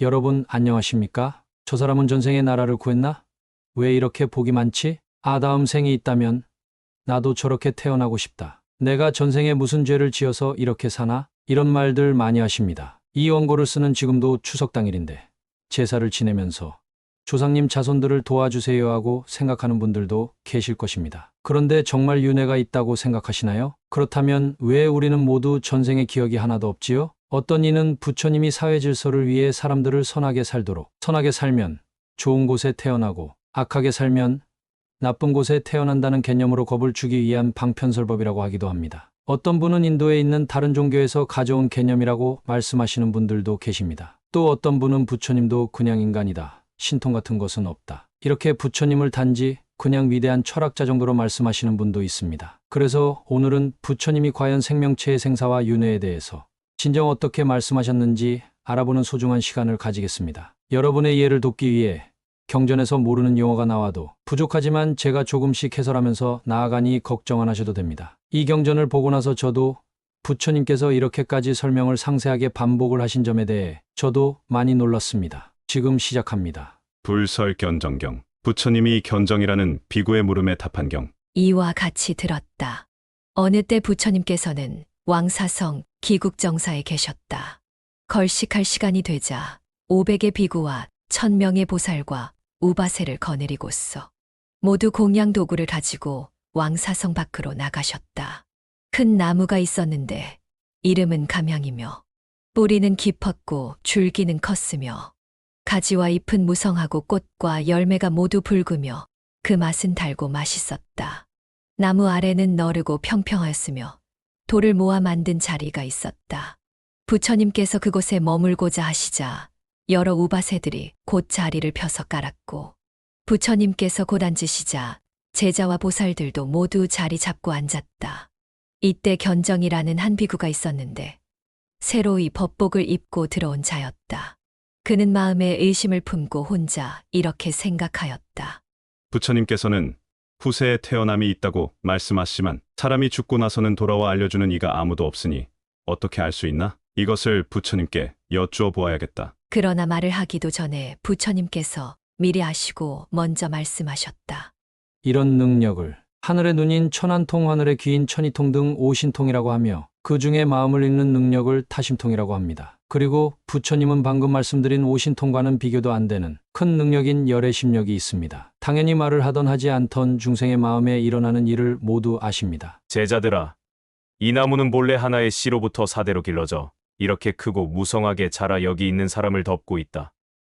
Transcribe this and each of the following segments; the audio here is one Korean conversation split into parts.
여러분 안녕하십니까? 저 사람은 전생에 나라를 구했나? 왜 이렇게 복이 많지? 다음 생이 있다면 나도 저렇게 태어나고 싶다. 내가 전생에 무슨 죄를 지어서 이렇게 사나? 이런 말들 많이 하십니다. 이 원고를 쓰는 지금도 추석 당일인데 제사를 지내면서 조상님 자손들을 도와주세요 하고 생각하는 분들도 계실 것입니다. 그런데 정말 윤회가 있다고 생각하시나요? 그렇다면 왜 우리는 모두 전생의 기억이 하나도 없지요? 어떤 이는 부처님이 사회 질서를 위해 사람들을 선하게 살도록, 선하게 살면 좋은 곳에 태어나고 악하게 살면 나쁜 곳에 태어난다는 개념으로 겁을 주기 위한 방편설법이라고 하기도 합니다. 어떤 분은 인도에 있는 다른 종교에서 가져온 개념이라고 말씀하시는 분들도 계십니다. 또 어떤 분은 부처님도 그냥 인간이다. 신통 같은 것은 없다. 이렇게 부처님을 단지 그냥 위대한 철학자 정도로 말씀하시는 분도 있습니다. 그래서 오늘은 부처님이 과연 생명체의 생사와 윤회에 대해서 진정 어떻게 말씀하셨는지 알아보는 소중한 시간을 가지겠습니다. 여러분의 이해를 돕기 위해 경전에서 모르는 용어가 나와도 부족하지만 제가 조금씩 해설하면서 나아가니 걱정 안 하셔도 됩니다. 이 경전을 보고 나서 저도 부처님께서 이렇게까지 설명을 상세하게 반복을 하신 점에 대해 저도 많이 놀랐습니다. 지금 시작합니다. 불설견정경. 부처님이 견정이라는 비구의 물음에 답한 경. 이와 같이 들었다. 어느 때 부처님께서는 왕사성 기국정사에 계셨다. 걸식할 시간이 되자 500의 비구와 1000명의 보살과 우바세를 거느리고서 모두 공양 도구를 가지고 왕사성 밖으로 나가셨다. 큰 나무가 있었는데 이름은 감향이며 뿌리는 깊었고 줄기는 컸으며 가지와 잎은 무성하고 꽃과 열매가 모두 붉으며 그 맛은 달고 맛있었다. 나무 아래는 너르고 평평하였으며 돌을 모아 만든 자리가 있었다. 부처님께서 그곳에 머물고자 하시자 여러 우바새들이 곧 자리를 펴서 깔았고 부처님께서 곧 앉으시자 제자와 보살들도 모두 자리 잡고 앉았다. 이때 견정이라는 한 비구가 있었는데 새로이 법복을 입고 들어온 자였다. 그는 마음에 의심을 품고 혼자 이렇게 생각하였다. 부처님께서는 후세에 태어남이 있다고 말씀하시지만 사람이 죽고 나서는 돌아와 알려주는 이가 아무도 없으니 어떻게 알 수 있나? 이것을 부처님께 여쭈어 보아야겠다. 그러나 말을 하기도 전에 부처님께서 미리 아시고 먼저 말씀하셨다. 이런 능력을 하늘의 눈인 천안통, 하늘의 귀인 천이통 등 오신통이라고 하며 그 중에 마음을 읽는 능력을 타심통이라고 합니다. 그리고 부처님은 방금 말씀드린 오신통과는 비교도 안 되는 큰 능력인 열애심력이 있습니다. 당연히 말을 하던 하지 않던 중생의 마음에 일어나는 일을 모두 아십니다. 제자들아, 이 나무는 본래 하나의 씨로부터 사대로 길러져 이렇게 크고 무성하게 자라 여기 있는 사람을 덮고 있다.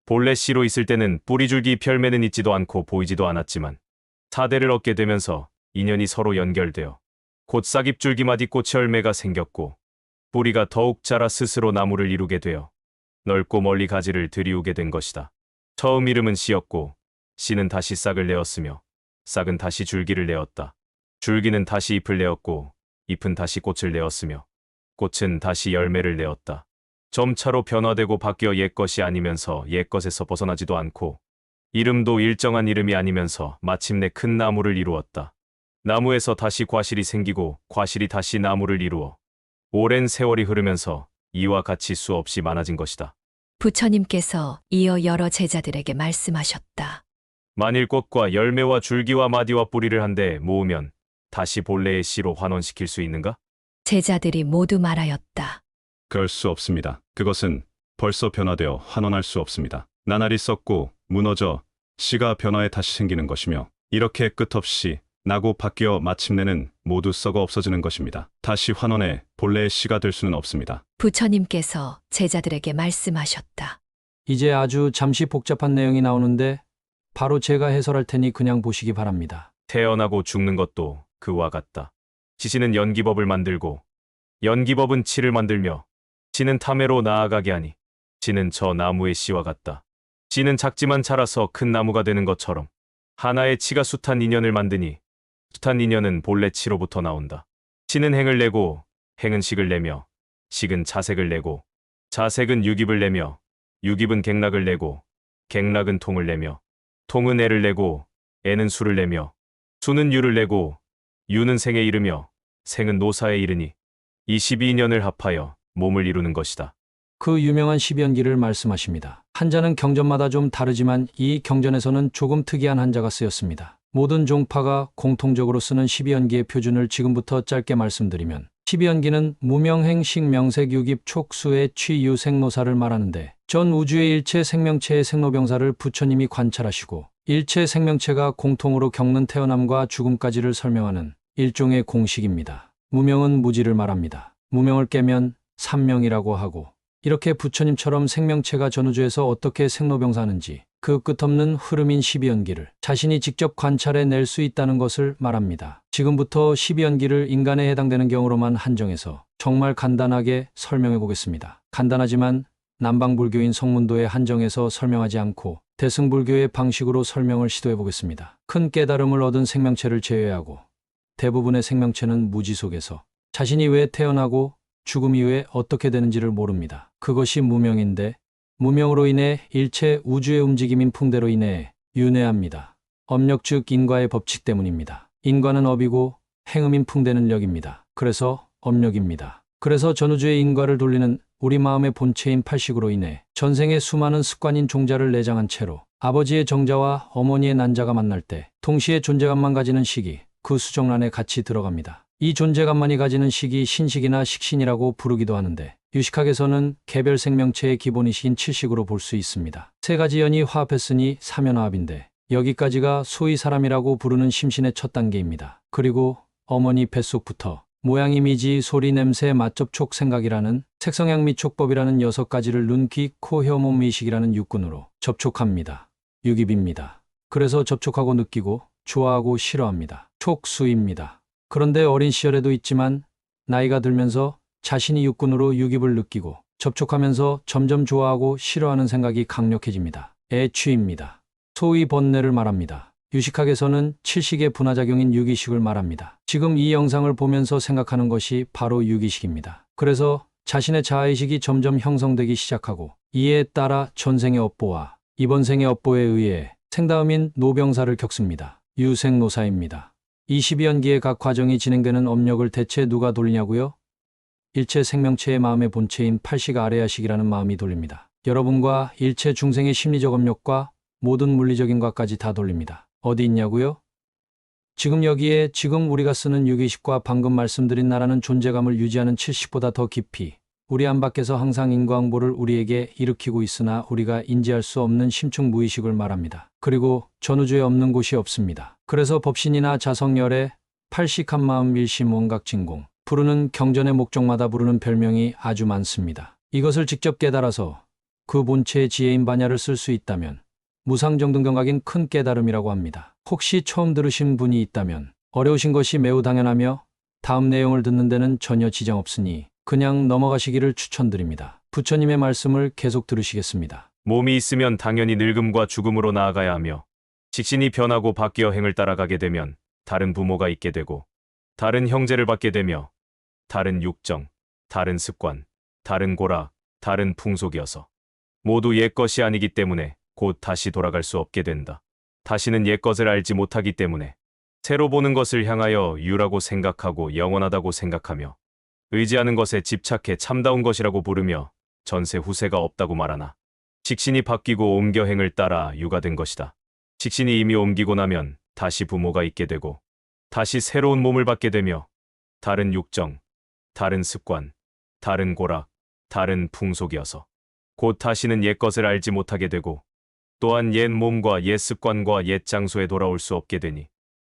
본래 씨로 있을 때는 뿌리줄기 별매는 있지도 않고 보이지도 않았지만 사대를 얻게 되면서 인연이 서로 연결되어 곧 싹잎줄기마디 꽃의 열매가 생겼고 뿌리가 더욱 자라 스스로 나무를 이루게 되어 넓고 멀리 가지를 들이우게 된 것이다. 처음 이름은 씨였고 씨는 다시 싹을 내었으며 싹은 다시 줄기를 내었다. 줄기는 다시 잎을 내었고 잎은 다시 꽃을 내었으며 꽃은 다시 열매를 내었다. 점차로 변화되고 바뀌어 옛것이 아니면서 옛것에서 벗어나지도 않고 이름도 일정한 이름이 아니면서 마침내 큰 나무를 이루었다. 나무에서 다시 과실이 생기고 과실이 다시 나무를 이루어 오랜 세월이 흐르면서 이와 같이 수없이 많아진 것이다. 부처님께서 이어 여러 제자들에게 말씀하셨다. 만일 꽃과 열매와 줄기와 마디와 뿌리를 한데 모으면 다시 본래의 씨로 환원시킬 수 있는가? 제자들이 모두 말하였다. 그럴 수 없습니다. 그것은 벌써 변화되어 환원할 수 없습니다. 나날이 썩고 무너져 씨가 변화해 다시 생기는 것이며 이렇게 끝없이 나고 바뀌어 마침내는 모두 썩어 없어지는 것입니다. 다시 환원해 본래의 씨가 될 수는 없습니다. 부처님께서 제자들에게 말씀하셨다. 이제 아주 잠시 복잡한 내용이 나오는데 바로 제가 해설할 테니 그냥 보시기 바랍니다. 태어나고 죽는 것도 그와 같다. 지시는 연기법을 만들고 연기법은 치를 만들며 지는 탐해로 나아가게 하니 지는 저 나무의 씨와 같다. 지는 작지만 자라서 큰 나무가 되는 것처럼 하나의 치가 숱한 인연을 만드니 숱한 인연은 본래 치로부터 나온다. 치는 행을 내고 행은 식을 내며 식은 자색을 내고 자색은 유깁을 내며 유깁은 객락을 내고 객락은 통을 내며 통은 애를 내고 애는 수를 내며 수는 유를 내고 유는 생에 이르며 생은 노사에 이르니 이 12인연을 합하여 몸을 이루는 것이다. 그 유명한 십연기를 말씀하십니다. 한자는 경전마다 좀 다르지만 이 경전에서는 조금 특이한 한자가 쓰였습니다. 모든 종파가 공통적으로 쓰는 12연기의 표준을 지금부터 짧게 말씀드리면 12연기는 무명행식 명색 유깁 촉수의 취유 생노사를 말하는데 전 우주의 일체 생명체의 생로병사를 부처님이 관찰하시고 일체 생명체가 공통으로 겪는 태어남과 죽음까지를 설명하는 일종의 공식입니다. 무명은 무지를 말합니다. 무명을 깨면 삼명이라고 하고 이렇게 부처님처럼 생명체가 전우주에서 어떻게 생로병사하는지 그 끝없는 흐름인 12연기를 자신이 직접 관찰해 낼 수 있다는 것을 말합니다. 지금부터 12연기를 인간에 해당되는 경우로만 한정해서 정말 간단하게 설명해 보겠습니다. 간단하지만 남방불교인 성문도에 한정해서 설명하지 않고 대승불교의 방식으로 설명을 시도해 보겠습니다. 큰 깨달음을 얻은 생명체를 제외하고 대부분의 생명체는 무지 속에서 자신이 왜 태어나고 죽음 이후에 어떻게 되는지를 모릅니다. 그것이 무명인데 무명으로 인해 일체 우주의 움직임인 풍대로 인해 윤회합니다. 업력 즉 인과의 법칙 때문입니다. 인과는 업이고 행음인 풍대는 력입니다. 그래서 업력입니다. 그래서 전우주의 인과를 돌리는 우리 마음의 본체인 팔식으로 인해 전생의 수많은 습관인 종자를 내장한 채로 아버지의 정자와 어머니의 난자가 만날 때 동시에 존재감만 가지는 식이 그 수정란에 같이 들어갑니다. 이 존재감만이 가지는 식이 신식이나 식신이라고 부르기도 하는데 유식학에서는 개별 생명체의 기본이식인 칠식으로 볼 수 있습니다. 세 가지 연이 화합했으니 사면화합인데 여기까지가 소위 사람이라고 부르는 심신의 첫 단계입니다. 그리고 어머니 뱃속부터 모양, 이미지, 소리, 냄새, 맛, 접촉, 생각이라는 색성향 미촉법이라는 6가지를 눈, 귀, 코, 혀, 몸, 미식이라는 육군으로 접촉합니다. 육입입니다. 그래서 접촉하고 느끼고 좋아하고 싫어합니다. 촉수입니다. 그런데 어린 시절에도 있지만 나이가 들면서 자신이 육군으로 육입을 느끼고 접촉하면서 점점 좋아하고 싫어하는 생각이 강력해집니다. 애취입니다. 소위 번뇌를 말합니다. 유식학에서는 칠식의 분화작용인 유기식을 말합니다. 지금 이 영상을 보면서 생각하는 것이 바로 유기식입니다. 그래서 자신의 자아의식이 점점 형성되기 시작하고 이에 따라 전생의 업보와 이번 생의 업보에 의해 생다음인 노병사를 겪습니다. 유생노사입니다. 22연기의 각 과정이 진행되는 업력을 대체 누가 돌리냐고요? 일체 생명체의 마음의 본체인 팔식 아레아식이라는 마음이 돌립니다. 여러분과 일체 중생의 심리적 업력과 모든 물리적인 것까지 다 돌립니다. 어디 있냐고요? 지금 여기에 지금 우리가 쓰는 유기식과 방금 말씀드린 나라는 존재감을 유지하는 칠식보다 더 깊이 우리 안 밖에서 항상 인과응보를 우리에게 일으키고 있으나 우리가 인지할 수 없는 심층 무의식을 말합니다. 그리고 전우주에 없는 곳이 없습니다. 그래서 법신이나 자성열애, 팔식한 마음, 밀심, 원각진공 부르는 경전의 목적마다 부르는 별명이 아주 많습니다. 이것을 직접 깨달아서 그 본체의 지혜인 반야를 쓸 수 있다면 무상정등경각인 큰 깨달음이라고 합니다. 혹시 처음 들으신 분이 있다면 어려우신 것이 매우 당연하며 다음 내용을 듣는 데는 전혀 지장 없으니 그냥 넘어가시기를 추천드립니다. 부처님의 말씀을 계속 들으시겠습니다. 몸이 있으면 당연히 늙음과 죽음으로 나아가야 하며 직신이 변하고 바뀌어 행을 따라가게 되면 다른 부모가 있게 되고 다른 형제를 받게 되며 다른 육정, 다른 습관, 다른 고락, 다른 풍속이어서 모두 옛 것이 아니기 때문에 곧 다시 돌아갈 수 없게 된다. 다시는 옛 것을 알지 못하기 때문에 새로 보는 것을 향하여 유라고 생각하고 영원하다고 생각하며 의지하는 것에 집착해 참다운 것이라고 부르며 전세 후세가 없다고 말하나 직신이 바뀌고 옮겨 행을 따라 유가 된 것이다. 직신이 이미 옮기고 나면 다시 부모가 있게 되고 다시 새로운 몸을 받게 되며 다른 육정, 다른 습관, 다른 고락, 다른 풍속이어서 곧 다시는 옛 것을 알지 못하게 되고 또한 옛 몸과 옛 습관과 옛 장소에 돌아올 수 없게 되니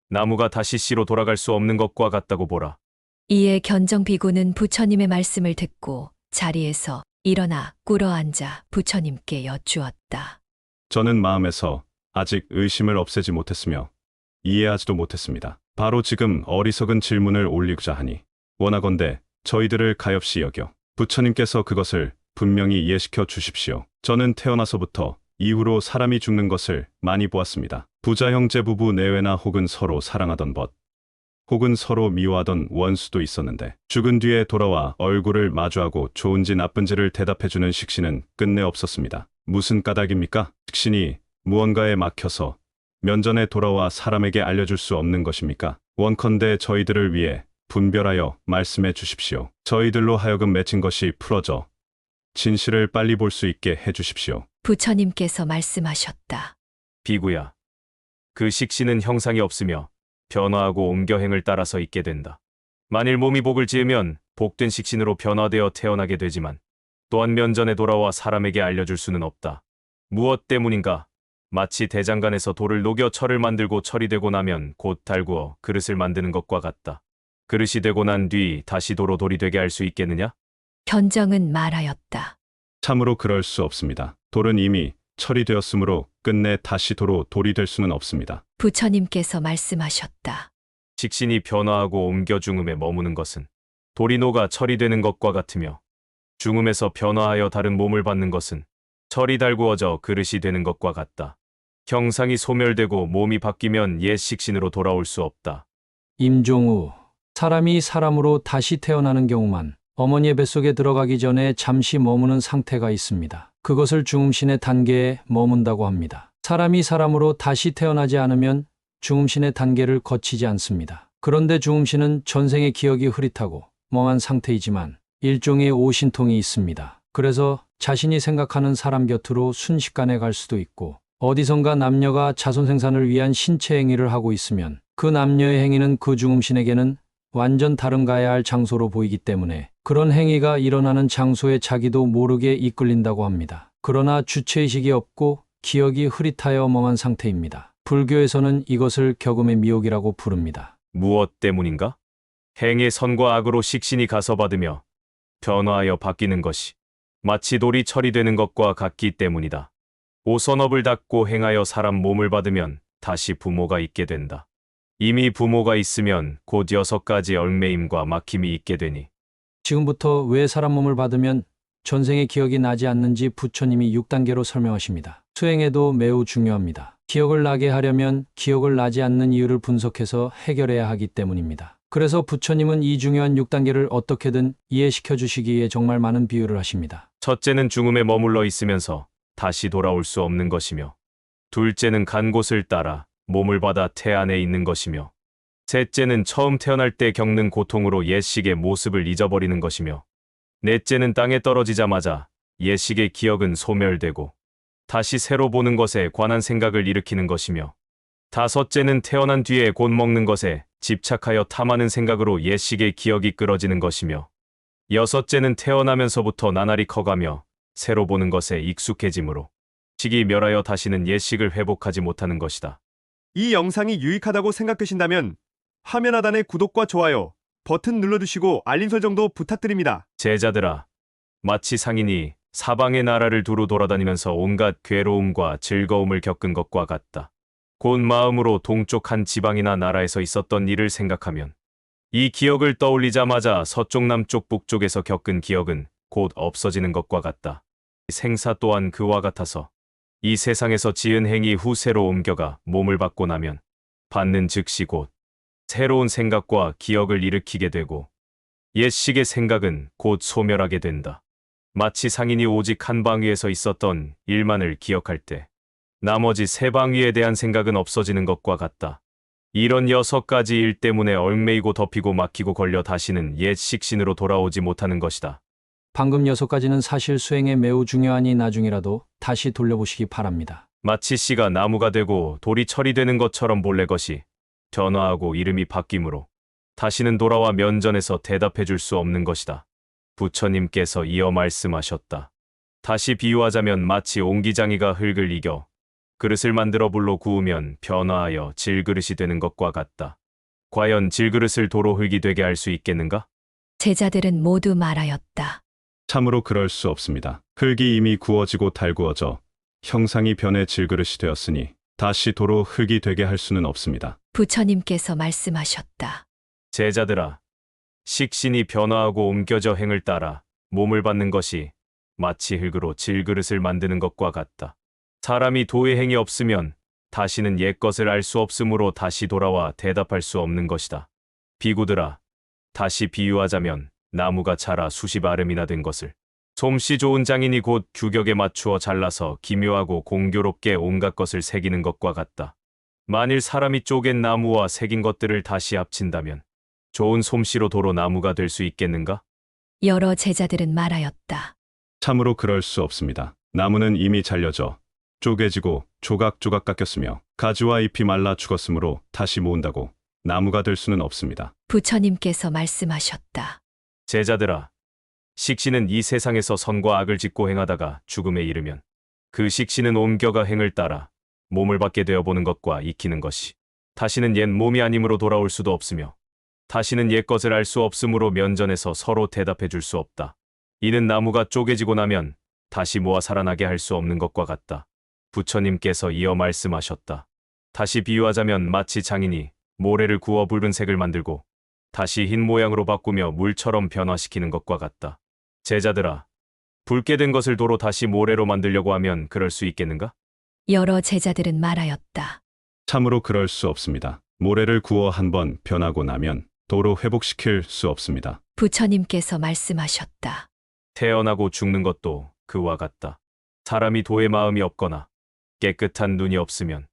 나무가 다시 씨로 돌아갈 수 없는 것과 같다고 보라. 이에 견정 비구는 부처님의 말씀을 듣고 자리에서 일어나 꿇어앉아 부처님께 여쭈었다. 저는 마음에서 아직 의심을 없애지 못했으며 이해하지도 못했습니다. 바로 지금 어리석은 질문을 올리고자 하니 원하건대 저희들을 가엾이 여겨 부처님께서 그것을 분명히 이해시켜 주십시오. 저는 태어나서부터 이후로 사람이 죽는 것을 많이 보았습니다. 부자 형제 부부 내외나 혹은 서로 사랑하던 벗, 혹은 서로 미워하던 원수도 있었는데 죽은 뒤에 돌아와 얼굴을 마주하고 좋은지 나쁜지를 대답해주는 식신은 끝내 없었습니다. 무슨 까닭입니까? 식신이 무언가에 막혀서 면전에 돌아와 사람에게 알려줄 수 없는 것입니까? 원컨대 저희들을 위해 분별하여 말씀해 주십시오. 저희들로 하여금 맺힌 것이 풀어져 진실을 빨리 볼 수 있게 해주십시오. 부처님께서 말씀하셨다. 비구야. 그 식신은 형상이 없으며 변화하고 옮겨 행을 따라서 있게 된다. 만일 몸이 복을 지으면 복된 식신으로 변화되어 태어나게 되지만 또한 면전에 돌아와 사람에게 알려줄 수는 없다. 무엇 때문인가? 마치 대장간에서 돌을 녹여 철을 만들고 철이 되고 나면 곧 달구어 그릇을 만드는 것과 같다. 그릇이 되고 난 뒤 다시 도로 돌이 되게 할 수 있겠느냐? 견정은 말하였다. 참으로 그럴 수 없습니다. 돌은 이미 철이 되었으므로 끝내 다시 도로 돌이 될 수는 없습니다. 부처님께서 말씀하셨다. 식신이 변화하고 옮겨 중음에 머무는 것은 돌이 녹아 철이 되는 것과 같으며 중음에서 변화하여 다른 몸을 받는 것은 철이 달구어져 그릇이 되는 것과 같다. 형상이 소멸되고 몸이 바뀌면 옛 식신으로 돌아올 수 없다. 임종우, 사람이 사람으로 다시 태어나는 경우만 어머니의 뱃속에 들어가기 전에 잠시 머무는 상태가 있습니다. 그것을 중음신의 단계에 머문다고 합니다. 사람이 사람으로 다시 태어나지 않으면 중음신의 단계를 거치지 않습니다. 그런데 중음신은 전생의 기억이 흐릿하고 멍한 상태이지만 일종의 오신통이 있습니다. 그래서 자신이 생각하는 사람 곁으로 순식간에 갈 수도 있고 어디선가 남녀가 자손 생산을 위한 신체 행위를 하고 있으면 그 남녀의 행위는 그 중음신에게는 완전 다른 가야 할 장소로 보이기 때문에 그런 행위가 일어나는 장소에 자기도 모르게 이끌린다고 합니다. 그러나 주체의식이 없고 기억이 흐릿하여 멍한 상태입니다. 불교에서는 이것을 격음의 미혹이라고 부릅니다. 무엇 때문인가? 행의 선과 악으로 식신이 가서받으며 변화하여 바뀌는 것이 마치 돌이 철이 되는 것과 같기 때문이다. 오선업을 닦고 행하여 사람 몸을 받으면 다시 부모가 있게 된다. 이미 부모가 있으면 곧 6가지 얽매임과 막힘이 있게 되니 지금부터 왜 사람 몸을 받으면 전생의 기억이 나지 않는지 부처님이 6단계로 설명하십니다. 수행에도 매우 중요합니다. 기억을 나게 하려면 기억을 나지 않는 이유를 분석해서 해결해야 하기 때문입니다. 그래서 부처님은 이 중요한 6단계를 어떻게든 이해시켜 주시기 위해 정말 많은 비유를 하십니다. 첫째는 중음에 머물러 있으면서 다시 돌아올 수 없는 것이며 둘째는 간 곳을 따라 몸을 받아 태 안에 있는 것이며 셋째는 처음 태어날 때 겪는 고통으로 옛식의 모습을 잊어버리는 것이며 넷째는 땅에 떨어지자마자 옛식의 기억은 소멸되고 다시 새로 보는 것에 관한 생각을 일으키는 것이며 다섯째는 태어난 뒤에 곧 먹는 것에 집착하여 탐하는 생각으로 옛식의 기억이 끌어지는 것이며 여섯째는 태어나면서부터 나날이 커가며 새로 보는 것에 익숙해짐으로 식이 멸하여 다시는 옛식을 회복하지 못하는 것이다. 이 영상이 유익하다고 생각되신다면 화면 하단의 구독과 좋아요 버튼 눌러주시고 알림 설정도 부탁드립니다. 제자들아, 마치 상인이 사방의 나라를 두루 돌아다니면서 온갖 괴로움과 즐거움을 겪은 것과 같다. 곧 마음으로 동쪽 한 지방이나 나라에서 있었던 일을 생각하면 이 기억을 떠올리자마자 서쪽, 남쪽, 북쪽에서 겪은 기억은 곧 없어지는 것과 같다. 생사 또한 그와 같아서 이 세상에서 지은 행위 후 새로 옮겨가 몸을 받고 나면 받는 즉시 곧 새로운 생각과 기억을 일으키게 되고 옛식의 생각은 곧 소멸하게 된다. 마치 상인이 오직 한 방위에서 있었던 일만을 기억할 때 나머지 3방위에 대한 생각은 없어지는 것과 같다. 이런 6가지 일 때문에 얽매이고 덮이고 막히고 걸려 다시는 옛 식신으로 돌아오지 못하는 것이다. 방금 6가지는 사실 수행에 매우 중요하니 나중이라도 다시 돌려보시기 바랍니다. 마치 씨가 나무가 되고 돌이 철이 되는 것처럼 본래 것이 변화하고 이름이 바뀌므로 다시는 돌아와 면전에서 대답해 줄 수 없는 것이다. 부처님께서 이어 말씀하셨다. 다시 비유하자면 마치 옹기장이가 흙을 이겨 그릇을 만들어 불로 구우면 변화하여 질그릇이 되는 것과 같다. 과연 질그릇을 도로 흙이 되게 할 수 있겠는가? 제자들은 모두 말하였다. 참으로 그럴 수 없습니다. 흙이 이미 구워지고 달구어져 형상이 변해 질그릇이 되었으니 다시 도로 흙이 되게 할 수는 없습니다. 부처님께서 말씀하셨다. 제자들아, 식신이 변화하고 옮겨져 행을 따라 몸을 받는 것이 마치 흙으로 질그릇을 만드는 것과 같다. 사람이 도의 행이 없으면 다시는 옛것을 알 수 없으므로 다시 돌아와 대답할 수 없는 것이다. 비구들아, 다시 비유하자면 나무가 자라 수십 아름이나 된 것을 솜씨 좋은 장인이 곧 규격에 맞추어 잘라서 기묘하고 공교롭게 온갖 것을 새기는 것과 같다. 만일 사람이 쪼갠 나무와 새긴 것들을 다시 합친다면 좋은 솜씨로 도로 나무가 될 수 있겠는가? 여러 제자들은 말하였다. 참으로 그럴 수 없습니다. 나무는 이미 잘려져 쪼개지고 조각조각 깎였으며 가지와 잎이 말라 죽었으므로 다시 모은다고 나무가 될 수는 없습니다. 부처님께서 말씀하셨다. 제자들아, 식신은 이 세상에서 선과 악을 짓고 행하다가 죽음에 이르면 그 식신은 옮겨가 행을 따라 몸을 받게 되어 보는 것과 익히는 것이 다시는 옛 몸이 아님으로 돌아올 수도 없으며 다시는 옛 것을 알 수 없으므로 면전에서 서로 대답해 줄 수 없다. 이는 나무가 쪼개지고 나면 다시 모아 살아나게 할 수 없는 것과 같다. 부처님께서 이어 말씀하셨다. 다시 비유하자면 마치 장인이 모래를 구워 붉은색을 만들고 다시 흰 모양으로 바꾸며 물처럼 변화시키는 것과 같다. 제자들아, 붉게 된 것을 도로 다시 모래로 만들려고 하면 그럴 수 있겠는가? 여러 제자들은 말하였다. 참으로 그럴 수 없습니다. 모래를 구워 한번 변하고 나면 도로 회복시킬 수 없습니다. 부처님께서 말씀하셨다. 태어나고 죽는 것도 그와 같다. 사람이 도의 마음이 없거나 깨끗한 눈이 없으면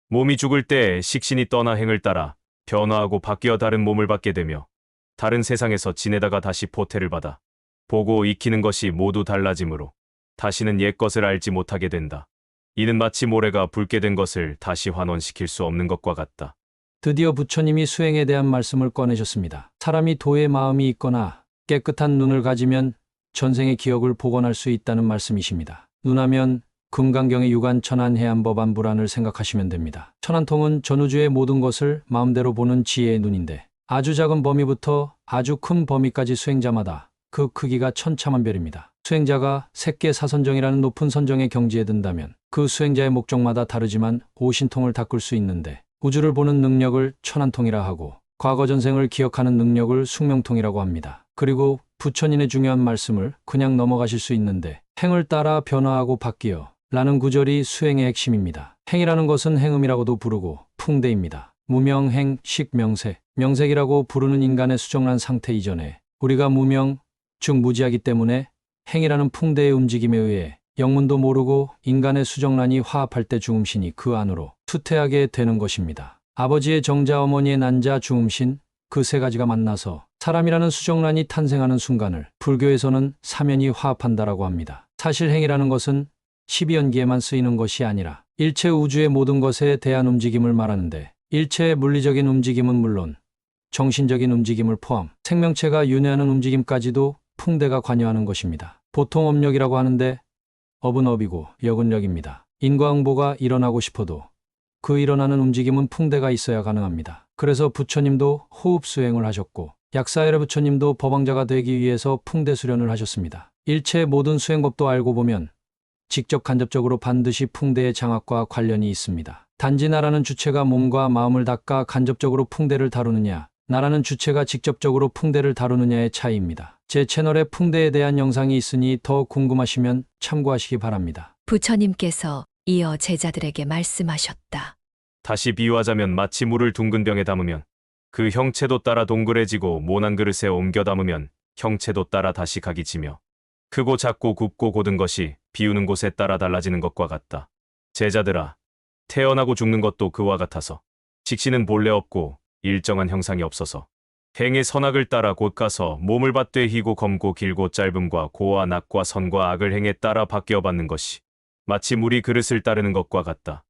몸이 죽을 때 식신이 떠나 행을 따라 변화하고 바뀌어 다른 몸을 받게 되며 다른 세상에서 지내다가 다시 포태를 받아 보고 익히는 것이 모두 달라지므로 다시는 옛 것을 알지 못하게 된다. 이는 마치 모래가 붉게 된 것을 다시 환원시킬 수 없는 것과 같다. 드디어 부처님이 수행에 대한 말씀을 꺼내셨습니다. 사람이 도의 마음이 있거나 깨끗한 눈을 가지면 전생의 기억을 복원할 수 있다는 말씀이십니다. 눈하면 금강경의 유관 천안 해안법안 불안을 생각하시면 됩니다. 천안통은 전우주의 모든 것을 마음대로 보는 지혜의 눈인데 아주 작은 범위부터 아주 큰 범위까지 수행자마다 그 크기가 천차만별입니다. 수행자가 색계사선정이라는 높은 선정의 경지에 든다면 그 수행자의 목적마다 다르지만 오신통을 닦을 수 있는데 우주를 보는 능력을 천안통이라 하고 과거 전생을 기억하는 능력을 숙명통이라고 합니다. 그리고 부처님의 중요한 말씀을 그냥 넘어가실 수 있는데 행을 따라 변화하고 바뀌어 라는 구절이 수행의 핵심입니다. 행이라는 것은 행음이라고도 부르고 풍대입니다. 무명행, 식명색, 명색이라고 부르는 인간의 수정란 상태 이전에 우리가 무명, 즉 무지하기 때문에 행이라는 풍대의 움직임에 의해 영문도 모르고 인간의 수정란이 화합할 때 중음신이 그 안으로 투퇴하게 되는 것입니다. 아버지의 정자, 어머니의 난자, 중음신 그 세 가지가 만나서 사람이라는 수정란이 탄생하는 순간을 불교에서는 사면이 화합한다라고 합니다. 사실 행이라는 것은 12연기에만 쓰이는 것이 아니라 일체 우주의 모든 것에 대한 움직임을 말하는데 일체의 물리적인 움직임은 물론 정신적인 움직임을 포함 생명체가 윤회하는 움직임까지도 풍대가 관여하는 것입니다. 보통 업력이라고 하는데 업은 업이고 역은 역입니다. 인과응보가 일어나고 싶어도 그 일어나는 움직임은 풍대가 있어야 가능합니다. 그래서 부처님도 호흡 수행을 하셨고 약사열의 부처님도 법왕자가 되기 위해서 풍대 수련을 하셨습니다. 일체의 모든 수행법도 알고 보면 직접 간접적으로 반드시 풍대의 장악과 관련이 있습니다. 단지 나라는 주체가 몸과 마음을 닦아 간접적으로 풍대를 다루느냐, 나라는 주체가 직접적으로 풍대를 다루느냐의 차이입니다. 제 채널에 풍대에 대한 영상이 있으니 더 궁금하시면 참고하시기 바랍니다. 부처님께서 이어 제자들에게 말씀하셨다. 다시 비유하자면 마치 물을 둥근 병에 담으면 그 형체도 따라 동그래지고 모난 그릇에 옮겨 담으면 형체도 따라 다시 각이 지며 크고 작고 굽고 곧은 것이 비우는 곳에 따라 달라지는 것과 같다. 제자들아, 태어나고 죽는 것도 그와 같아서 직신은 본래 없고 일정한 형상이 없어서 행의 선악을 따라 곧 가서 몸을 받되 희고 검고 길고 짧음과 고와 낙과 선과 악을 행에 따라 바뀌어 받는 것이 마치 물이 그릇을 따르는 것과 같다.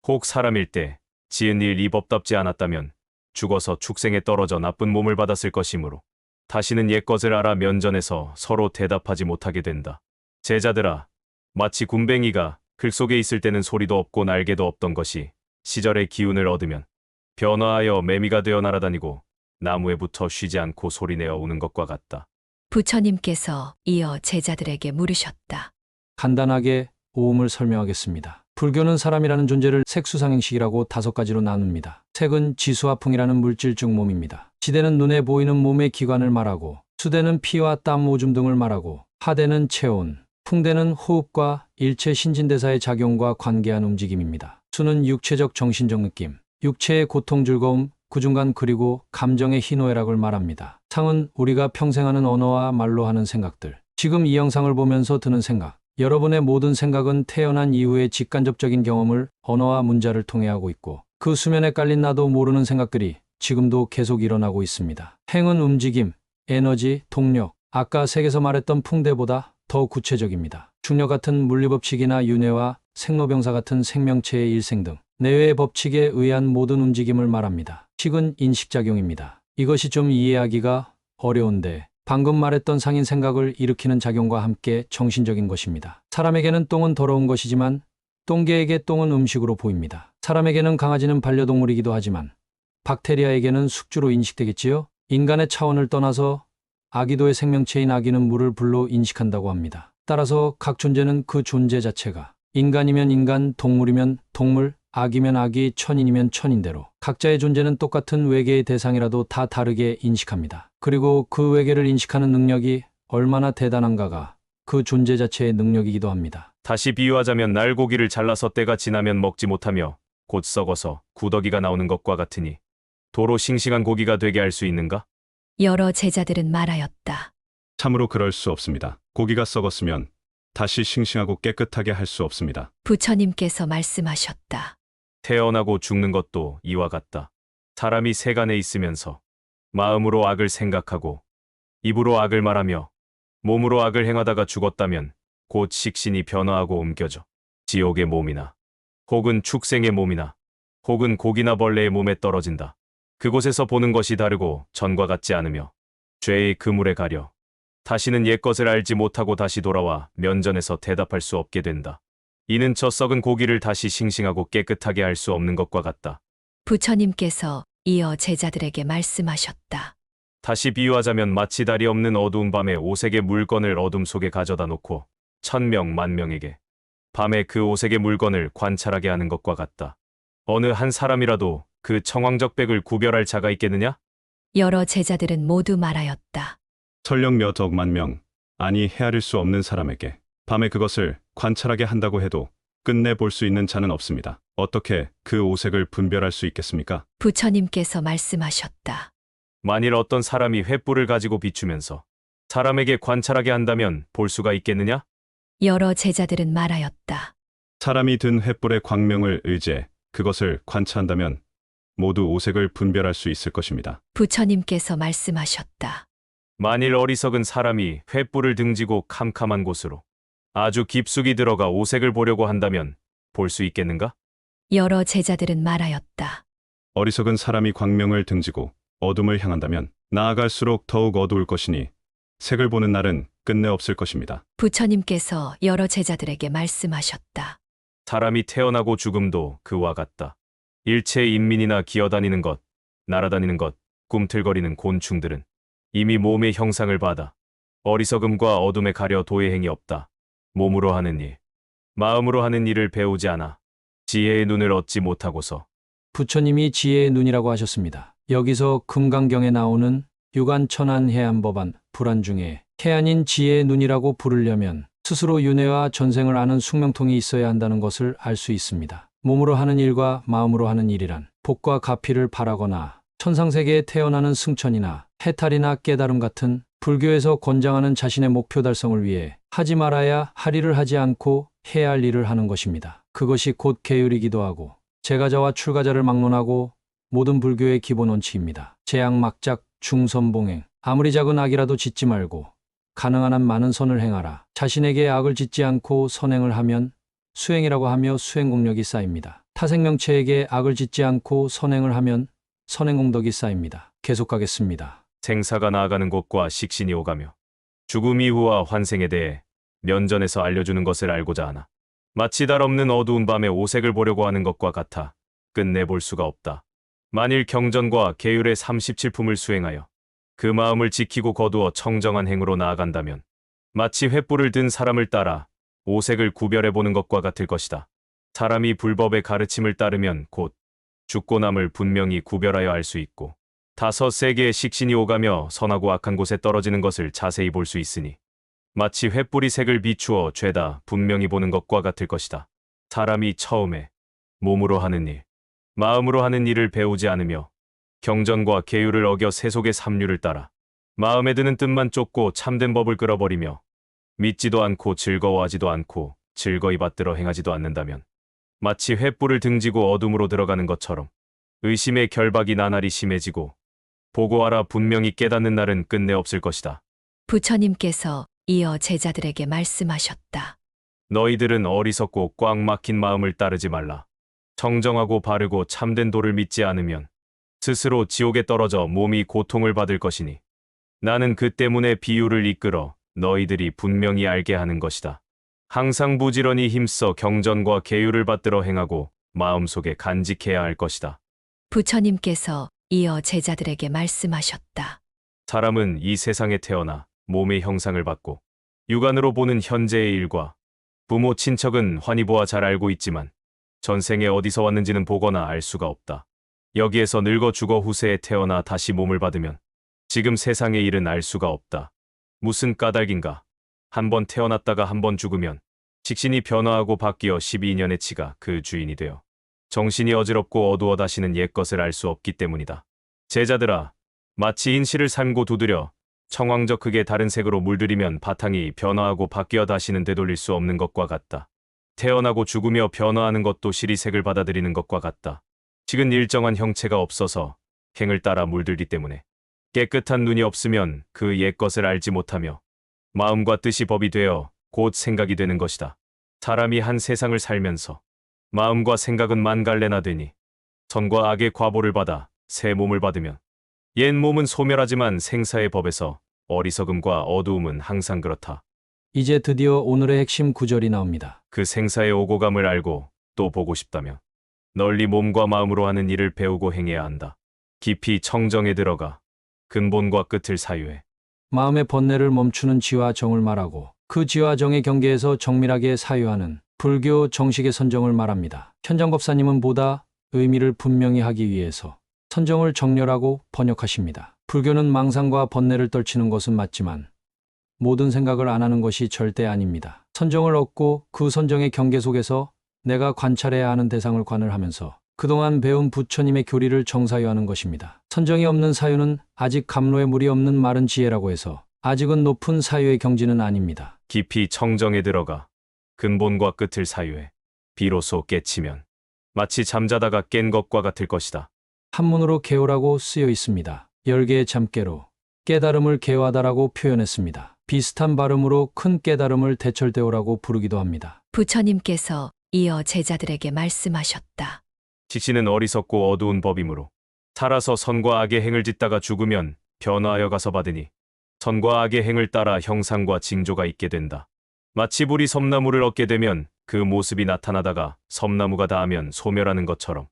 혹 사람일 때 지은 일이 법답지 않았다면 죽어서 축생에 떨어져 나쁜 몸을 받았을 것이므로 다시는 옛것을 알아 면전에서 서로 대답하지 못하게 된다. 제자들아, 마치 굼벵이가 글 속에 있을 때는 소리도 없고 날개도 없던 것이 시절의 기운을 얻으면 변화하여 매미가 되어 날아다니고 나무에 붙어 쉬지 않고 소리내어 우는 것과 같다. 부처님께서 이어 제자들에게 물으셨다. 간단하게 오음을 설명하겠습니다. 불교는 사람이라는 존재를 색수상행식이라고 5가지로 나눕니다. 색은 지수화풍이라는 물질적 몸입니다. 지대는 눈에 보이는 몸의 기관을 말하고, 수대는 피와 땀, 오줌 등을 말하고, 하대는 체온, 풍대는 호흡과 일체 신진대사의 작용과 관계한 움직임입니다. 수는 육체적 정신적 느낌, 육체의 고통 즐거움, 구중간 그리고 감정의 희노애락을 말합니다. 상은 우리가 평생 하는 언어와 말로 하는 생각들, 지금 이 영상을 보면서 드는 생각, 여러분의 모든 생각은 태어난 이후의 직간접적인 경험을 언어와 문자를 통해 하고 있고 그 수면에 깔린 나도 모르는 생각들이 지금도 계속 일어나고 있습니다. 행은 움직임, 에너지, 동력, 아까 색에서 말했던 풍대보다 더 구체적입니다. 중력 같은 물리법칙이나 윤회와 생로병사 같은 생명체의 일생 등 내외의 법칙에 의한 모든 움직임을 말합니다. 식은 인식작용입니다. 이것이 좀 이해하기가 어려운데 방금 말했던 상인 생각을 일으키는 작용과 함께 정신적인 것입니다. 사람에게는 똥은 더러운 것이지만 똥개에게 똥은 음식으로 보입니다. 사람에게는 강아지는 반려동물이기도 하지만 박테리아에게는 숙주로 인식되겠지요? 인간의 차원을 떠나서 아기도의 생명체인 아기는 물을 불로 인식한다고 합니다. 따라서 각 존재는 그 존재 자체가 인간이면 인간, 동물이면 동물, 아기면 아기, 천인이면 천인대로 각자의 존재는 똑같은 외계의 대상이라도 다 다르게 인식합니다. 그리고 그 외계를 인식하는 능력이 얼마나 대단한가가 그 존재 자체의 능력이기도 합니다. 다시 비유하자면 날고기를 잘라서 때가 지나면 먹지 못하며 곧 썩어서 구더기가 나오는 것과 같으니 도로 싱싱한 고기가 되게 할 수 있는가? 여러 제자들은 말하였다. 참으로 그럴 수 없습니다. 고기가 썩었으면 다시 싱싱하고 깨끗하게 할 수 없습니다. 부처님께서 말씀하셨다. 태어나고 죽는 것도 이와 같다. 사람이 세간에 있으면서 마음으로 악을 생각하고 입으로 악을 말하며 몸으로 악을 행하다가 죽었다면 곧 식신이 변화하고 옮겨져 지옥의 몸이나 혹은 축생의 몸이나 혹은 고기나 벌레의 몸에 떨어진다. 그곳에서 보는 것이 다르고 전과 같지 않으며 죄의 그물에 가려 다시는 옛것을 알지 못하고 다시 돌아와 면전에서 대답할 수 없게 된다. 이는 저 썩은 고기를 다시 싱싱하고 깨끗하게 할 수 없는 것과 같다. 부처님께서 이어 제자들에게 말씀하셨다. 다시 비유하자면 마치 달이 없는 어두운 밤에 오색의 물건을 어둠 속에 가져다 놓고 1000명, 10,000명에게 밤에 그 오색의 물건을 관찰하게 하는 것과 같다. 어느 한 사람이라도 그 청황적 백을 구별할 자가 있겠느냐? 여러 제자들은 모두 말하였다. 설령 몇 억만 명, 아니 헤아릴 수 없는 사람에게 밤에 그것을 관찰하게 한다고 해도 끝내 볼 수 있는 자는 없습니다. 어떻게 그 오색을 분별할 수 있겠습니까? 부처님께서 말씀하셨다. 만일 어떤 사람이 횃불을 가지고 비추면서 사람에게 관찰하게 한다면 볼 수가 있겠느냐? 여러 제자들은 말하였다. 사람이 든 횃불의 광명을 의지해 그것을 관찰한다면 모두 오색을 분별할 수 있을 것입니다. 부처님께서 말씀하셨다. 만일 어리석은 사람이 횃불을 등지고 캄캄한 곳으로 아주 깊숙이 들어가 오색을 보려고 한다면 볼 수 있겠는가? 여러 제자들은 말하였다. 어리석은 사람이 광명을 등지고 어둠을 향한다면 나아갈수록 더욱 어두울 것이니 색을 보는 날은 끝내 없을 것입니다. 부처님께서 여러 제자들에게 말씀하셨다. 사람이 태어나고 죽음도 그와 같다. 일체 인민이나 기어다니는 것, 날아다니는 것, 꿈틀거리는 곤충들은 이미 몸의 형상을 받아 어리석음과 어둠에 가려 도의행이 없다. 몸으로 하는 일, 마음으로 하는 일을 배우지 않아 지혜의 눈을 얻지 못하고서 부처님이 지혜의 눈이라고 하셨습니다. 여기서 금강경에 나오는 유관천안 해안법안 불안 중에 해안인 지혜의 눈이라고 부르려면 스스로 윤회와 전생을 아는 숙명통이 있어야 한다는 것을 알 수 있습니다. 몸으로 하는 일과 마음으로 하는 일이란 복과 가피를 바라거나 천상세계에 태어나는 승천이나 해탈이나 깨달음 같은 불교에서 권장하는 자신의 목표 달성을 위해 하지 말아야 할 일을 하지 않고 해야 할 일을 하는 것입니다. 그것이 곧 계율이기도 하고 제가자와 출가자를 막론하고 모든 불교의 기본 원칙입니다. 재앙막작 중선봉행 아무리 작은 악이라도 짓지 말고 가능한 한 많은 선을 행하라. 자신에게 악을 짓지 않고 선행을 하면 수행이라고 하며 수행 공력이 쌓입니다. 타생명체에게 악을 짓지 않고 선행을 하면 선행 공덕이 쌓입니다. 계속 가겠습니다. 생사가 나아가는 곳과 식신이 오가며 죽음 이후와 환생에 대해 면전에서 알려주는 것을 알고자 하나 마치 달 없는 어두운 밤에 오색을 보려고 하는 것과 같아 끝내 볼 수가 없다. 만일 경전과 계율의 37품을 수행하여 그 마음을 지키고 거두어 청정한 행으로 나아간다면 마치 횃불을 든 사람을 따라 오색을 구별해보는 것과 같을 것이다. 사람이 불법의 가르침을 따르면 곧 죽고 남을 분명히 구별하여 알 수 있고 5세계의 식신이 오가며 선하고 악한 곳에 떨어지는 것을 자세히 볼 수 있으니 마치 횃불이 색을 비추어 죄다 분명히 보는 것과 같을 것이다. 사람이 처음에 몸으로 하는 일, 마음으로 하는 일을 배우지 않으며 경전과 계율을 어겨 세속의 삼류를 따라 마음에 드는 뜻만 쫓고 참된 법을 끌어버리며 믿지도 않고 즐거워하지도 않고 즐거이 받들어 행하지도 않는다면 마치 횃불을 등지고 어둠으로 들어가는 것처럼 의심의 결박이 나날이 심해지고 보고하라 분명히 깨닫는 날은 끝내 없을 것이다. 부처님께서 이어 제자들에게 말씀하셨다. 너희들은 어리석고 꽉 막힌 마음을 따르지 말라. 청정하고 바르고 참된 도를 믿지 않으면 스스로 지옥에 떨어져 몸이 고통을 받을 것이니 나는 그 때문에 비유를 이끌어 너희들이 분명히 알게 하는 것이다. 항상 부지런히 힘써 경전과 계율을 받들어 행하고 마음속에 간직해야 할 것이다. 부처님께서 이어 제자들에게 말씀하셨다. 사람은 이 세상에 태어나 몸의 형상을 받고 육안으로 보는 현재의 일과 부모 친척은 환히 보아 잘 알고 있지만 전생에 어디서 왔는지는 보거나 알 수가 없다. 여기에서 늙어 죽어 후세에 태어나 다시 몸을 받으면 지금 세상의 일은 알 수가 없다. 무슨 까닭인가? 한 번 태어났다가 한 번 죽으면 식신이 변화하고 바뀌어 12년의 치가 그 주인이 되어 정신이 어지럽고 어두워 다시는 옛것을 알 수 없기 때문이다. 제자들아, 마치 인실을 삶고 두드려 청황적 흙에 다른 색으로 물들이면 바탕이 변화하고 바뀌어 다시는 되돌릴 수 없는 것과 같다. 태어나고 죽으며 변화하는 것도 실이 색을 받아들이는 것과 같다. 식은 일정한 형체가 없어서 행을 따라 물들기 때문에 깨끗한 눈이 없으면 그 옛것을 알지 못하며 마음과 뜻이 법이 되어 곧 생각이 되는 것이다. 사람이 한 세상을 살면서 마음과 생각은 만갈래나 되니 선과 악의 과보를 받아 새 몸을 받으면 옛 몸은 소멸하지만 생사의 법에서 어리석음과 어두움은 항상 그렇다. 이제 드디어 오늘의 핵심 구절이 나옵니다. 그 생사의 오고감을 알고 또 보고 싶다면 널리 몸과 마음으로 하는 일을 배우고 행해야 한다. 깊이 청정에 들어가 근본과 끝을 사유해 마음의 번뇌를 멈추는 지와 정을 말하고 그 지와 정의 경계에서 정밀하게 사유하는 불교 정식의 선정을 말합니다. 현장법사님은 보다 의미를 분명히 하기 위해서 선정을 정렬하고 번역하십니다. 불교는 망상과 번뇌를 떨치는 것은 맞지만 모든 생각을 안 하는 것이 절대 아닙니다. 선정을 얻고 그 선정의 경계 속에서 내가 관찰해야 하는 대상을 관을 하면서 그동안 배운 부처님의 교리를 정사유하는 것입니다. 선정이 없는 사유는 아직 감로에 물이 없는 마른 지혜라고 해서 아직은 높은 사유의 경지는 아닙니다. 깊이 청정에 들어가 근본과 끝을 사유해 비로소 깨치면 마치 잠자다가 깬 것과 같을 것이다. 한문으로 개오라고 쓰여 있습니다. 열개의 잠깨로 깨달음을 개화다라고 표현했습니다. 비슷한 발음으로 큰 깨달음을 대철대오라고 부르기도 합니다. 부처님께서 이어 제자들에게 말씀하셨다. 직신은 어리석고 어두운 법이므로 살아서 선과 악의 행을 짓다가 죽으면 변화하여 가서 받으니 선과 악의 행을 따라 형상과 징조가 있게 된다. 마치 불이 섬나무를 얻게 되면 그 모습이 나타나다가 섬나무가 닿으면 소멸하는 것처럼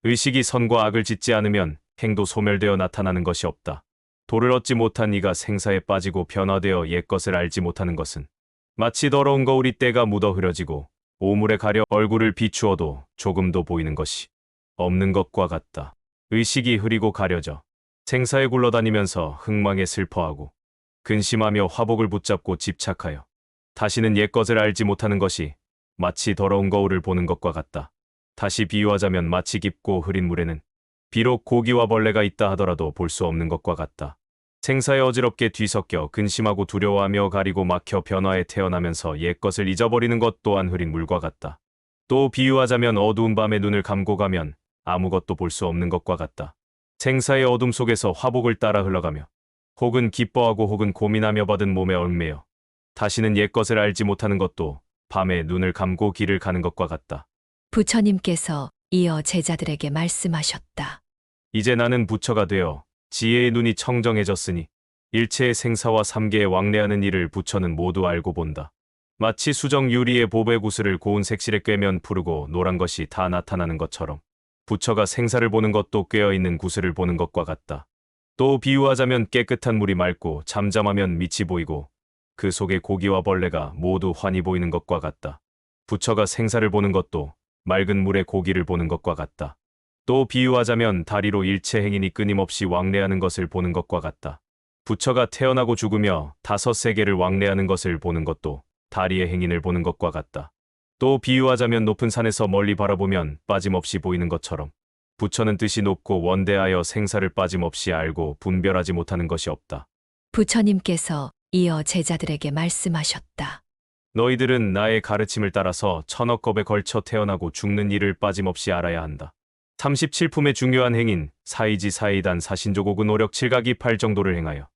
의식이 선과 악을 짓지 않으면 행도 소멸되어 나타나는 것이 없다. 도를 얻지 못한 이가 생사에 빠지고 변화되어 옛것을 알지 못하는 것은 마치 더러운 거울이 때가 묻어 흐려지고 오물에 가려 얼굴을 비추어도 조금도 보이는 것이 없는 것과 같다. 의식이 흐리고 가려져 생사에 굴러다니면서 흥망에 슬퍼하고 근심하며 화복을 붙잡고 집착하여 다시는 옛것을 알지 못하는 것이 마치 더러운 거울을 보는 것과 같다. 다시 비유하자면 마치 깊고 흐린 물에는 비록 고기와 벌레가 있다 하더라도 볼 수 없는 것과 같다. 생사에 어지럽게 뒤섞여 근심하고 두려워하며 가리고 막혀 변화에 태어나면서 옛것을 잊어버리는 것 또한 흐린 물과 같다. 또 비유하자면 어두운 밤에 눈을 감고 가면 아무것도 볼 수 없는 것과 같다. 생사의 어둠 속에서 화복을 따라 흘러가며 혹은 기뻐하고 혹은 고민하며 받은 몸에 얽매여 다시는 옛것을 알지 못하는 것도 밤에 눈을 감고 길을 가는 것과 같다. 부처님께서 이어 제자들에게 말씀하셨다. 이제 나는 부처가 되어 지혜의 눈이 청정해졌으니 일체의 생사와 삼계에 왕래하는 일을 부처는 모두 알고 본다. 마치 수정 유리의 보배 구슬을 고운 색실에 꿰면 푸르고 노란 것이 다 나타나는 것처럼 부처가 생사를 보는 것도 꿰어있는 구슬을 보는 것과 같다. 또 비유하자면 깨끗한 물이 맑고 잠잠하면 밑이 보이고 그 속에 고기와 벌레가 모두 환히 보이는 것과 같다. 부처가 생사를 보는 것도 맑은 물에 고기를 보는 것과 같다. 또 비유하자면 다리로 일체 행인이 끊임없이 왕래하는 것을 보는 것과 같다. 부처가 태어나고 죽으며 다섯 세계를 왕래하는 것을 보는 것도 다리의 행인을 보는 것과 같다. 또 비유하자면 높은 산에서 멀리 바라보면 빠짐없이 보이는 것처럼 부처는 뜻이 높고 원대하여 생사를 빠짐없이 알고 분별하지 못하는 것이 없다. 부처님께서 이어 제자들에게 말씀하셨다. 너희들은 나의 가르침을 따라서 천억 겁에 걸쳐 태어나고 죽는 일을 빠짐없이 알아야 한다. 37품의 중요한 행인 사이지 사이단 사신조고그 노력 7가기 8정도를 행하여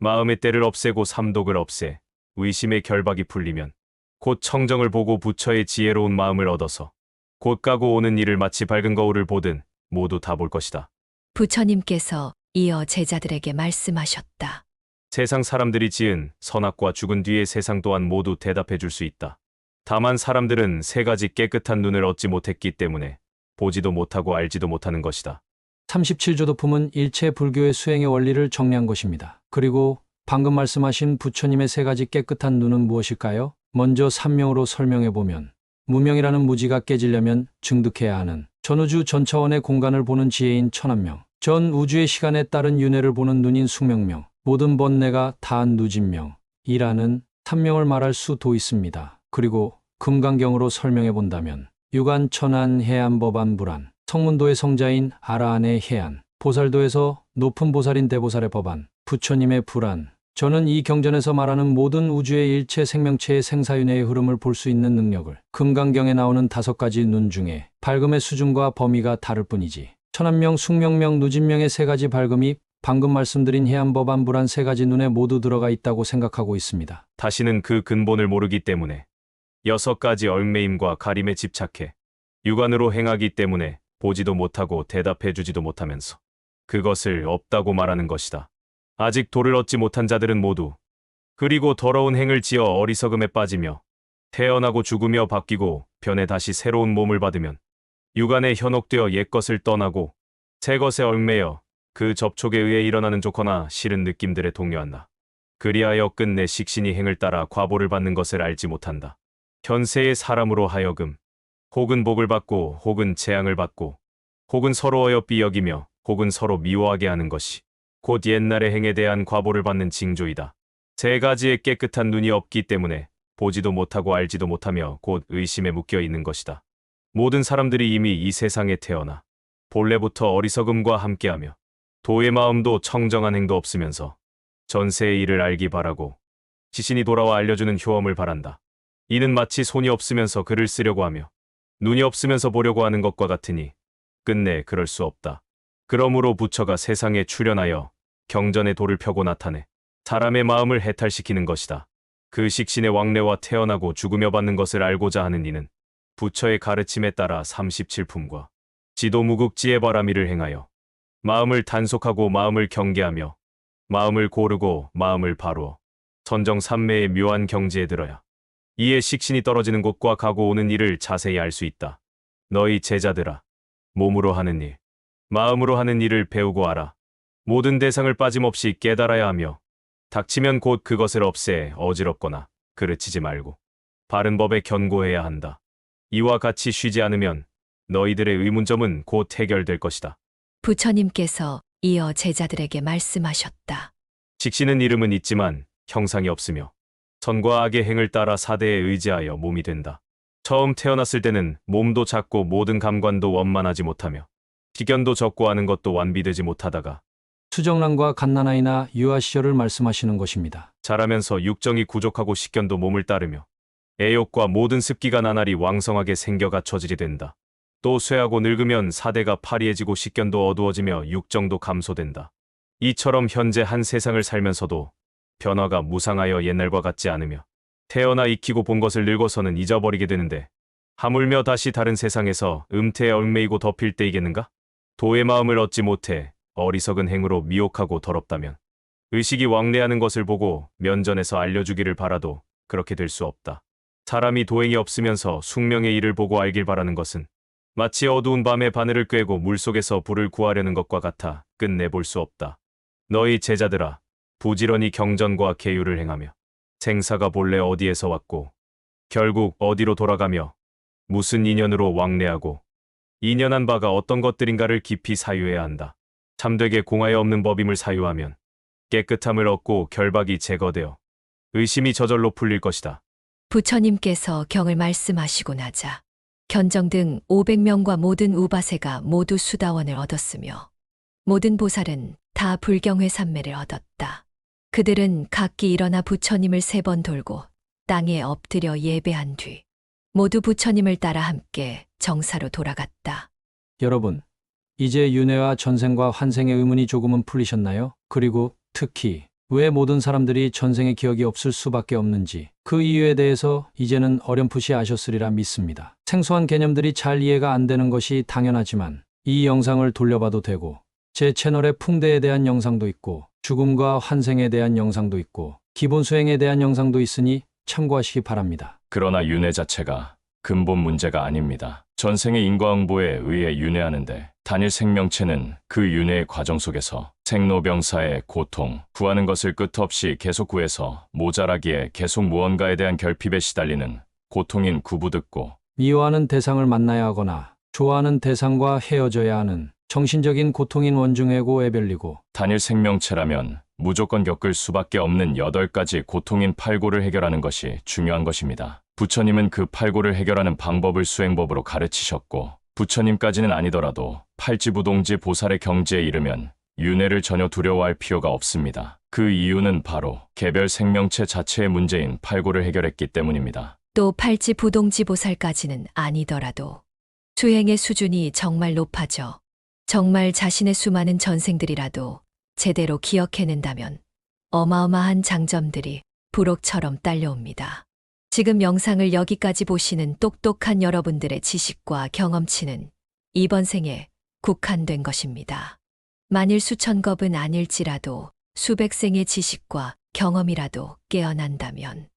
마음의 때를 없애고 삼독을 없애 의심의 결박이 풀리면 곧 청정을 보고 부처의 지혜로운 마음을 얻어서 곧 가고 오는 일을 마치 밝은 거울을 보든 모두 다 볼 것이다. 부처님께서 이어 제자들에게 말씀하셨다. 세상 사람들이 지은 선악과 죽은 뒤의 세상 또한 모두 대답해 줄 수 있다. 다만 사람들은 세 가지 깨끗한 눈을 얻지 못했기 때문에 보지도 못하고 알지도 못하는 것이다. 37조 도품은 일체 불교의 수행의 원리를 정리한 것입니다. 그리고 방금 말씀하신 부처님의 세 가지 깨끗한 눈은 무엇일까요? 먼저 삼명으로 설명해 보면 무명이라는 무지가 깨지려면 증득해야 하는 전우주 전차원의 공간을 보는 지혜인 천한명, 전 우주의 시간에 따른 윤회를 보는 눈인 숙명명, 모든 번뇌가 다한 누진명이라는 삼명을 말할 수도 있습니다. 그리고 금강경으로 설명해 본다면 유관, 천안, 해안, 법안, 불안, 성문도의 성자인 아라한의 해안, 보살도에서 높은 보살인 대보살의 법안, 부처님의 불안. 저는 이 경전에서 말하는 모든 우주의 일체 생명체의 생사윤회의 흐름을 볼 수 있는 능력을 금강경에 나오는 5가지 눈 중에 밝음의 수준과 범위가 다를 뿐이지 천한명, 숙명명, 누진명의 3가지 밝음이 방금 말씀드린 해안, 법안, 불안 3가지 눈에 모두 들어가 있다고 생각하고 있습니다. 다시는 그 근본을 모르기 때문에 6가지 얽매임과 가림에 집착해 육안으로 행하기 때문에 보지도 못하고 대답해 주지도 못하면서 그것을 없다고 말하는 것이다. 아직 도를 얻지 못한 자들은 모두 그리고 더러운 행을 지어 어리석음에 빠지며 태어나고 죽으며 바뀌고 변해 다시 새로운 몸을 받으면 육안에 현혹되어 옛것을 떠나고 새것에 얽매여 그 접촉에 의해 일어나는 좋거나 싫은 느낌들에 동요한다. 그리하여 끝내 식신이 행을 따라 과보를 받는 것을 알지 못한다. 현세의 사람으로 하여금 혹은 복을 받고 혹은 재앙을 받고 혹은 서로 어여삐 여기며 혹은 서로 미워하게 하는 것이 곧 옛날의 행에 대한 과보를 받는 징조이다. 3가지의 깨끗한 눈이 없기 때문에 보지도 못하고 알지도 못하며 곧 의심에 묶여 있는 것이다. 모든 사람들이 이미 이 세상에 태어나 본래부터 어리석음과 함께하며 도의 마음도 청정한 행도 없으면서 전세의 일을 알기 바라고 지신이 돌아와 알려주는 효험을 바란다. 이는 마치 손이 없으면서 글을 쓰려고 하며 눈이 없으면서 보려고 하는 것과 같으니 끝내 그럴 수 없다. 그러므로 부처가 세상에 출현하여 경전의 도를 펴고 나타내 사람의 마음을 해탈시키는 것이다. 그 식신의 왕래와 태어나고 죽으며 받는 것을 알고자 하는 이는 부처의 가르침에 따라 37품과 지도무국지의 바라미를 행하여 마음을 단속하고 마음을 경계하며 마음을 고르고 마음을 바루어 선정삼매의 묘한 경지에 들어야 이에 식신이 떨어지는 곳과 가고 오는 일을 자세히 알 수 있다. 너희 제자들아, 몸으로 하는 일, 마음으로 하는 일을 배우고 알아. 모든 대상을 빠짐없이 깨달아야 하며 닥치면 곧 그것을 없애 어지럽거나 그르치지 말고 바른 법에 견고해야 한다. 이와 같이 쉬지 않으면 너희들의 의문점은 곧 해결될 것이다. 부처님께서 이어 제자들에게 말씀하셨다. 식신은 이름은 있지만 형상이 없으며 선과 악의 행을 따라 사대에 의지하여 몸이 된다. 처음 태어났을 때는 몸도 작고 모든 감관도 원만하지 못하며 기견도 적고 하는 것도 완비되지 못하다가 수정란과 갓난아이나 유아 시절을 말씀하시는 것입니다. 자라면서 육정이 부족하고 식견도 몸을 따르며 애욕과 모든 습기가 나날이 왕성하게 생겨 갖춰지게 된다. 또 쇠하고 늙으면 사대가 파리해지고 식견도 어두워지며 육정도 감소된다. 이처럼 현재 한 세상을 살면서도 변화가 무상하여 옛날과 같지 않으며 태어나 익히고 본 것을 늙어서는 잊어버리게 되는데 하물며 다시 다른 세상에서 음태에 얽매이고 덮일 때이겠는가? 도의 마음을 얻지 못해 어리석은 행으로 미혹하고 더럽다면 의식이 왕래하는 것을 보고 면전에서 알려주기를 바라도 그렇게 될 수 없다. 사람이 도행이 없으면서 숙명의 일을 보고 알길 바라는 것은 마치 어두운 밤에 바늘을 꿰고 물속에서 불을 구하려는 것과 같아 끝내 볼 수 없다. 너희 제자들아, 부지런히 경전과 계율을 행하며 생사가 본래 어디에서 왔고 결국 어디로 돌아가며 무슨 인연으로 왕래하고 인연한 바가 어떤 것들인가를 깊이 사유해야 한다. 참되게 공하에 없는 법임을 사유하면 깨끗함을 얻고 결박이 제거되어 의심이 저절로 풀릴 것이다. 부처님께서 경을 말씀하시고 나자 견정 등 500명과 모든 우바세가 모두 수다원을 얻었으며 모든 보살은 다 불경회 삼매를 얻었다. 그들은 각기 일어나 부처님을 3번 돌고 땅에 엎드려 예배한 뒤 모두 부처님을 따라 함께 정사로 돌아갔다. 여러분, 이제 윤회와 전생과 환생의 의문이 조금은 풀리셨나요? 그리고 특히 왜 모든 사람들이 전생의 기억이 없을 수밖에 없는지 그 이유에 대해서 이제는 어렴풋이 아셨으리라 믿습니다. 생소한 개념들이 잘 이해가 안 되는 것이 당연하지만 이 영상을 돌려봐도 되고 제 채널에 풍대에 대한 영상도 있고 죽음과 환생에 대한 영상도 있고 기본 수행에 대한 영상도 있으니 참고하시기 바랍니다. 그러나 윤회 자체가 근본 문제가 아닙니다. 전생의 인과응보에 의해 윤회하는데 단일 생명체는 그 윤회의 과정 속에서 생로병사의 고통, 구하는 것을 끝없이 계속 구해서 모자라기에 계속 무언가에 대한 결핍에 시달리는 고통인 구부듣고 미워하는 대상을 만나야 하거나 좋아하는 대상과 헤어져야 하는 정신적인 고통인 원중회고 애별리고 단일 생명체라면 무조건 겪을 수밖에 없는 8가지 고통인 팔고를 해결하는 것이 중요한 것입니다. 부처님은 그 팔고를 해결하는 방법을 수행법으로 가르치셨고 부처님까지는 아니더라도 팔지부동지 보살의 경지에 이르면 윤회를 전혀 두려워할 필요가 없습니다. 그 이유는 바로 개별 생명체 자체의 문제인 팔고를 해결했기 때문입니다. 또 팔지 부동지 보살까지는 아니더라도 수행의 수준이 정말 높아져 정말 자신의 수많은 전생들이라도 제대로 기억해낸다면 어마어마한 장점들이 부록처럼 딸려옵니다. 지금 영상을 여기까지 보시는 똑똑한 여러분들의 지식과 경험치는 이번 생에 국한된 것입니다. 만일 수천 겁은 아닐지라도 수백 생의 지식과 경험이라도 깨어난다면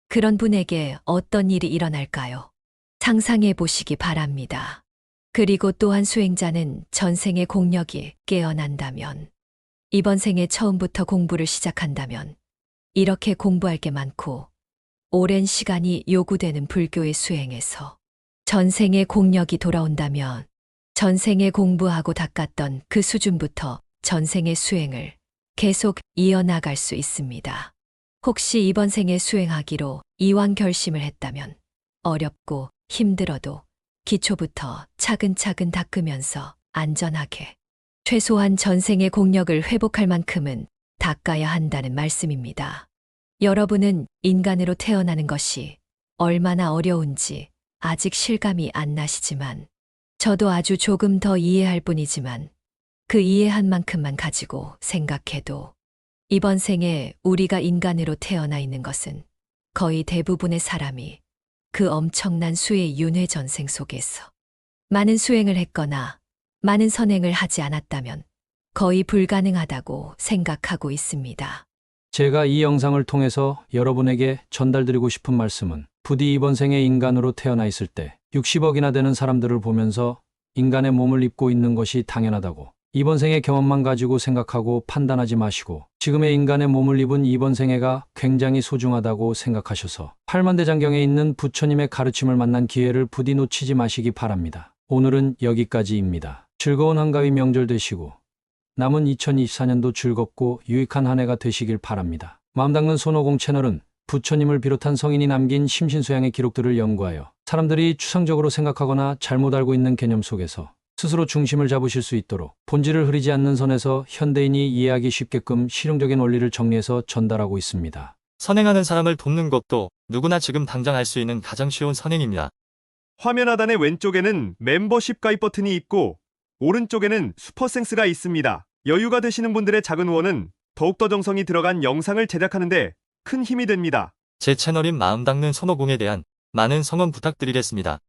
그런 분에게 어떤 일이 일어날까요? 상상해 보시기 바랍니다. 그리고 또한 수행자는 전생의 공력이 깨어난다면 이번 생에 처음부터 공부를 시작한다면 이렇게 공부할 게 많고 오랜 시간이 요구되는 불교의 수행에서 전생의 공력이 돌아온다면 전생에 공부하고 닦았던 그 수준부터 전생의 수행을 계속 이어나갈 수 있습니다. 혹시 이번 생에 수행하기로 이왕 결심을 했다면 어렵고 힘들어도 기초부터 차근차근 닦으면서 안전하게 최소한 전생의 공력을 회복할 만큼은 닦아야 한다는 말씀입니다. 여러분은 인간으로 태어나는 것이 얼마나 어려운지 아직 실감이 안 나시지만 저도 아주 조금 더 이해할 뿐이지만 그 이해한 만큼만 가지고 생각해도 이번 생에 우리가 인간으로 태어나 있는 것은 거의 대부분의 사람이 그 엄청난 수의 윤회 전생 속에서 많은 수행을 했거나 많은 선행을 하지 않았다면 거의 불가능하다고 생각하고 있습니다. 제가 이 영상을 통해서 여러분에게 전달드리고 싶은 말씀은 부디 이번 생에 인간으로 태어나 있을 때 60억이나 되는 사람들을 보면서 인간의 몸을 입고 있는 것이 당연하다고 이번 생의 경험만 가지고 생각하고 판단하지 마시고 지금의 인간의 몸을 입은 이번 생애가 굉장히 소중하다고 생각하셔서 팔만대장경에 있는 부처님의 가르침을 만난 기회를 부디 놓치지 마시기 바랍니다. 오늘은 여기까지입니다. 즐거운 한가위 명절 되시고 남은 2024년도 즐겁고 유익한 한 해가 되시길 바랍니다. 마음 닦는 손오공 채널은 부처님을 비롯한 성인이 남긴 심신수양의 기록들을 연구하여 사람들이 추상적으로 생각하거나 잘못 알고 있는 개념 속에서 스스로 중심을 잡으실 수 있도록 본질을 흐리지 않는 선에서 현대인이 이해하기 쉽게끔 실용적인 원리를 정리해서 전달하고 있습니다. 선행하는 사람을 돕는 것도 누구나 지금 당장 할 수 있는 가장 쉬운 선행입니다. 화면 하단의 왼쪽에는 멤버십 가입 버튼이 있고 오른쪽에는 슈퍼생스가 있습니다. 여유가 되시는 분들의 작은 후원은 더욱더 정성이 들어간 영상을 제작하는데 큰 힘이 됩니다. 제 채널인 마음 닦는 손오공에 대한 많은 성원 부탁드리겠습니다.